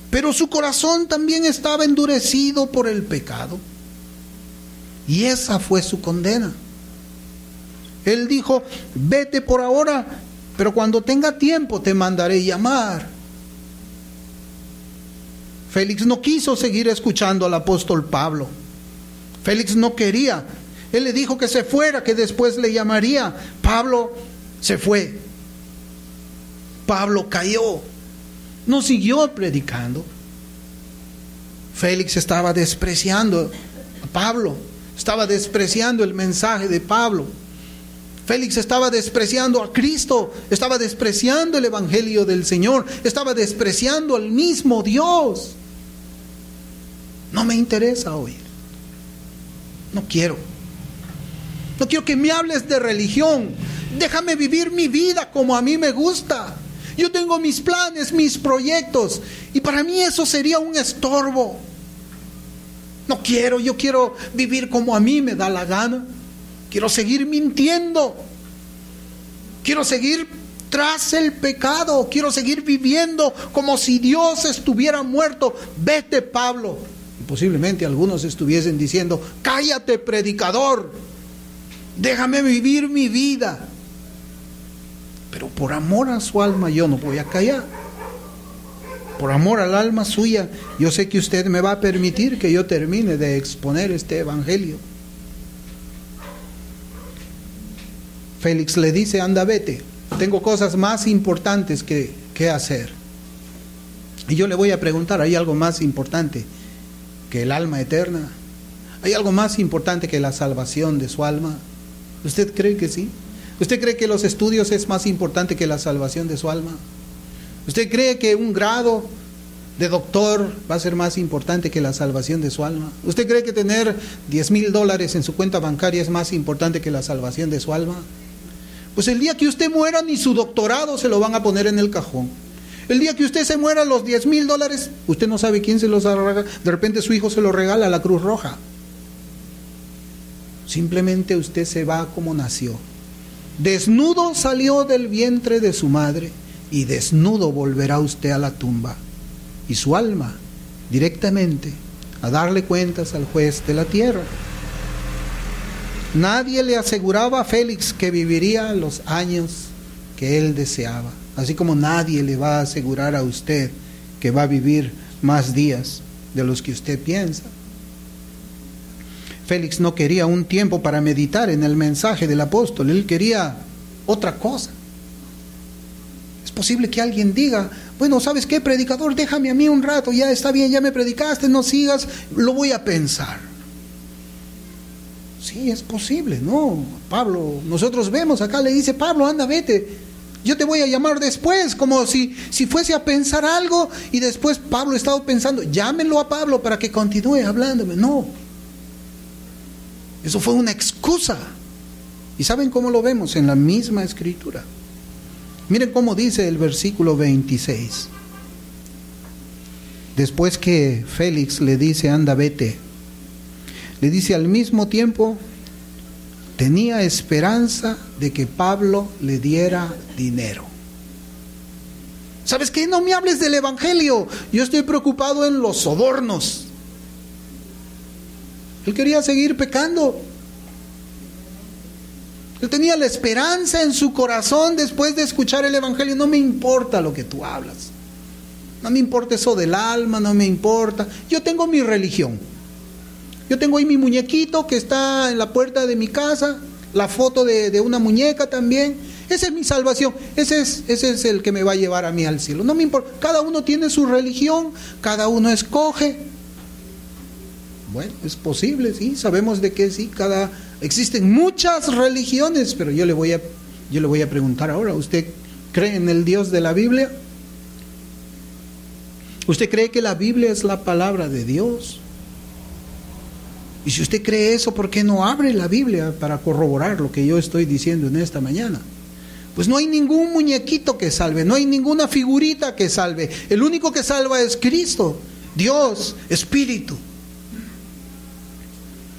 pero su corazón también estaba endurecido por el pecado. Y esa fue su condena. Él dijo: vete por ahora, pero cuando tenga tiempo te mandaré llamar. Félix no quiso seguir escuchando al apóstol Pablo. Félix no quería. Él le dijo que se fuera, que después le llamaría. Pablo se fue. Pablo cayó. No siguió predicando. Félix estaba despreciando a Pablo. Estaba despreciando el mensaje de Pablo. Félix estaba despreciando a Cristo. Estaba despreciando el evangelio del Señor. Estaba despreciando al mismo Dios. No me interesa oír. No quiero. No quiero que me hables de religión. Déjame vivir mi vida como a mí me gusta. Yo tengo mis planes, mis proyectos, y para mí eso sería un estorbo. No quiero, yo quiero vivir como a mí me da la gana. Quiero seguir mintiendo. Quiero seguir tras el pecado. Quiero seguir viviendo como si Dios estuviera muerto. Vete, Pablo. Y posiblemente algunos estuviesen diciendo: cállate, predicador. Déjame vivir mi vida. Pero por amor a su alma yo no voy a callar. Por amor al alma suya, yo sé que usted me va a permitir que yo termine de exponer este evangelio. Félix le dice: anda, vete, tengo cosas más importantes que hacer. Y yo le voy a preguntar: ¿hay algo más importante que el alma eterna? ¿Hay algo más importante que la salvación de su alma? ¿Usted cree que sí? ¿Usted cree que los estudios es más importante que la salvación de su alma? ¿Usted cree que un grado de doctor va a ser más importante que la salvación de su alma? ¿Usted cree que tener $10,000 en su cuenta bancaria es más importante que la salvación de su alma? Pues el día que usted muera, ni su doctorado se lo van a poner en el cajón. El día que usted se muera, los $10,000, usted no sabe quién se los regala. De repente su hijo se los regala a la Cruz Roja. Simplemente usted se va como nació. Desnudo salió del vientre de su madre, y desnudo volverá usted a la tumba. Y su alma, directamente, a darle cuentas al juez de la tierra. Nadie le aseguraba a Félix que viviría los años que él deseaba. Así como nadie le va a asegurar a usted que va a vivir más días de los que usted piensa. Félix no quería un tiempo para meditar en el mensaje del apóstol. Él quería otra cosa. Es posible que alguien diga: bueno, ¿sabes qué, predicador? Déjame a mí un rato, ya está bien, ya me predicaste, no sigas, lo voy a pensar. Sí, es posible, ¿no? Pablo, nosotros vemos acá, le dice Pablo, anda, vete, yo te voy a llamar después, como si fuese a pensar algo, y después Pablo estaba pensando, llámenlo a Pablo para que continúe hablándome. No, eso fue una excusa. ¿Y saben cómo lo vemos? En la misma escritura. Miren cómo dice el versículo 26. Después que Félix le dice, anda, vete, le dice al mismo tiempo, tenía esperanza de que Pablo le diera dinero. ¿Sabes qué? No me hables del evangelio. Yo estoy preocupado en los sobornos. Él quería seguir pecando. Él tenía la esperanza en su corazón después de escuchar el evangelio. No me importa lo que tú hablas. No me importa eso del alma, no me importa. Yo tengo mi religión. Yo tengo ahí mi muñequito que está en la puerta de mi casa, la foto de una muñeca también. Esa es mi salvación. Ese es el que me va a llevar a mí al cielo. No me importa. Cada uno tiene su religión, cada uno escoge. Bueno, es posible, sí, sabemos de que sí, existen muchas religiones, pero yo le voy a preguntar ahora, ¿usted cree en el Dios de la Biblia? ¿Usted cree que la Biblia es la palabra de Dios? Y si usted cree eso, ¿por qué no abre la Biblia para corroborar lo que yo estoy diciendo en esta mañana? Pues no hay ningún muñequito que salve, no hay ninguna figurita que salve. El único que salva es Cristo, Dios, Espíritu.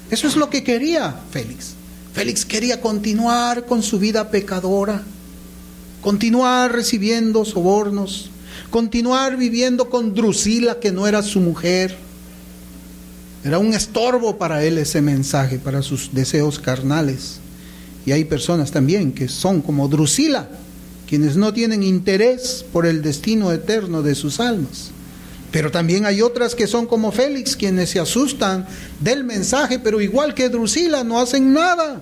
Eso es lo que quería Félix. Félix quería continuar con su vida pecadora, continuar recibiendo sobornos, continuar viviendo con Drusila, que no era su mujer. Era un estorbo para él ese mensaje, para sus deseos carnales. Y hay personas también que son como Drusila, quienes no tienen interés por el destino eterno de sus almas. Pero también hay otras que son como Félix, quienes se asustan del mensaje, pero igual que Drusila no hacen nada.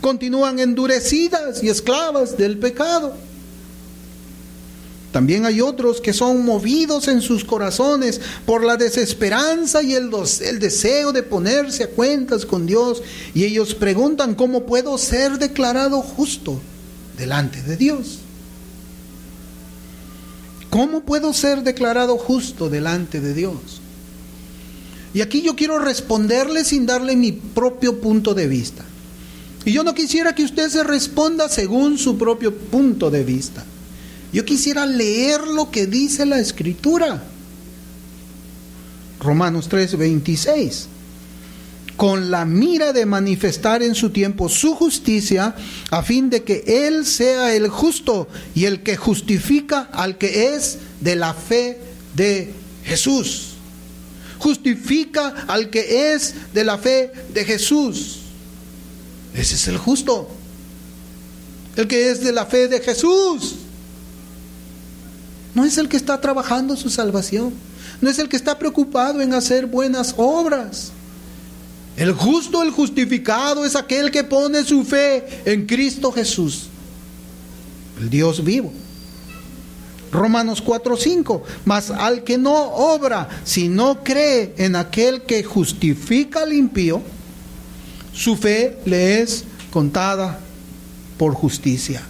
Continúan endurecidas y esclavas del pecado. También hay otros que son movidos en sus corazones por la desesperanza y el deseo de ponerse a cuentas con Dios. Y ellos preguntan, ¿cómo puedo ser declarado justo delante de Dios? ¿Cómo puedo ser declarado justo delante de Dios? Y aquí yo quiero responderle sin darle mi propio punto de vista. Y yo no quisiera que usted se responda según su propio punto de vista. Yo quisiera leer lo que dice la Escritura. Romanos 3:26. Con la mira de manifestar en su tiempo su justicia, a fin de que Él sea el justo y el que justifica al que es de la fe de Jesús. Justifica al que es de la fe de Jesús. Ese es el justo, el que es de la fe de Jesús. No es el que está trabajando su salvación, no es el que está preocupado en hacer buenas obras. El justo, el justificado, es aquel que pone su fe en Cristo Jesús, el Dios vivo. Romanos 4:5. Mas al que no obra, sino cree en aquel que justifica al impío, su fe le es contada por justicia.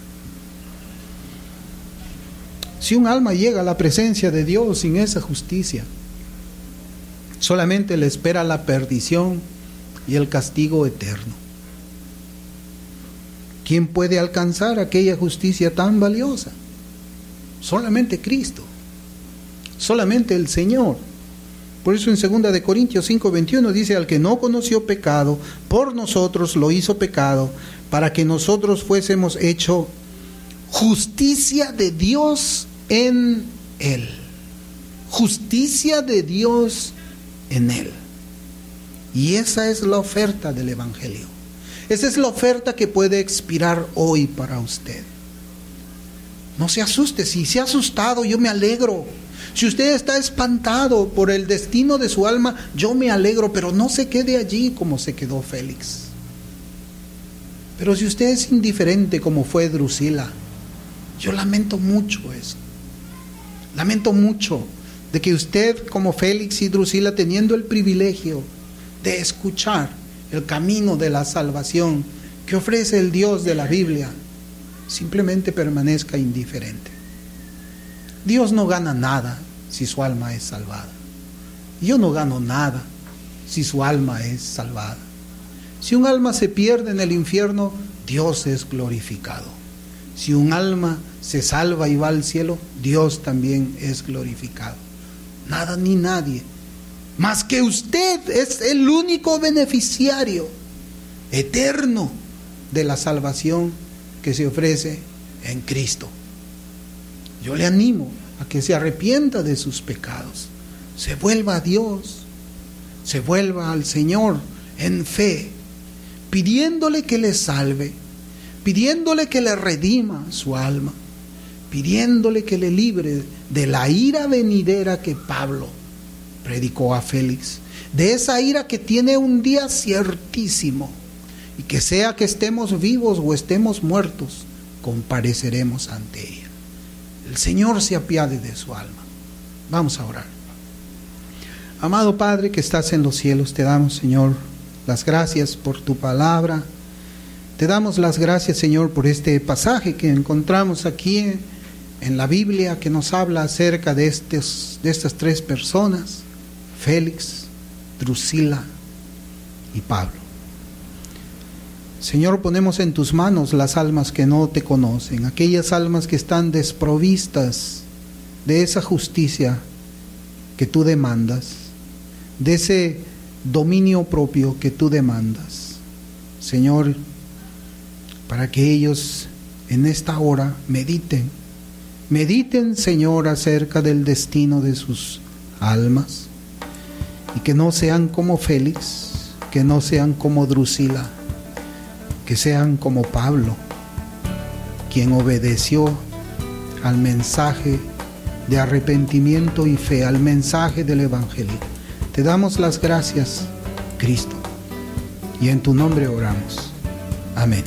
Si un alma llega a la presencia de Dios sin esa justicia, solamente le espera la perdición y el castigo eterno. ¿Quién puede alcanzar aquella justicia tan valiosa? Solamente Cristo, solamente el Señor. Por eso en 2 Corintios 5:21 dice, al que no conoció pecado, por nosotros lo hizo pecado, para que nosotros fuésemos hecho justicia de Dios en Él. Justicia de Dios en Él. Y esa es la oferta del Evangelio. Esa es la oferta que puede expirar hoy para usted. No se asuste. Si se ha asustado, yo me alegro. Si usted está espantado por el destino de su alma, yo me alegro, pero no se quede allí como se quedó Félix. Pero si usted es indiferente como fue Drusila, yo lamento mucho eso. Lamento mucho de que usted, como Félix y Drusila, teniendo el privilegio de escuchar el camino de la salvación que ofrece el Dios de la Biblia, simplemente permanezca indiferente. Dios no gana nada si su alma es salvada. Yo no gano nada si su alma es salvada. Si un alma se pierde en el infierno, Dios es glorificado. Si un alma se salva y va al cielo, Dios también es glorificado. Nada ni nadie, más que usted, es el único beneficiario eterno de la salvación que se ofrece en Cristo. Yo le animo a que se arrepienta de sus pecados, se vuelva a Dios, se vuelva al Señor en fe, pidiéndole que le salve, pidiéndole que le redima su alma, pidiéndole que le libre de la ira venidera que Pablo predicó a Félix, de esa ira que tiene un día ciertísimo, y que sea que estemos vivos o estemos muertos, compareceremos ante ella. El Señor se apiade de su alma. Vamos a orar. Amado Padre que estás en los cielos, te damos, Señor, las gracias por tu palabra. Te damos las gracias, Señor, por este pasaje que encontramos aquí en la Biblia, que nos habla acerca de estas tres personas, Félix, Drusila y Pablo. Señor, ponemos en tus manos las almas que no te conocen, aquellas almas que están desprovistas de esa justicia que tú demandas, de ese dominio propio que tú demandas. Señor, para que ellos en esta hora mediten, Señor, acerca del destino de sus almas, y que no sean como Félix, que no sean como Drusila, que sean como Pablo, quien obedeció al mensaje de arrepentimiento y fe, al mensaje del Evangelio. Te damos las gracias, Cristo, y en tu nombre oramos. Amén.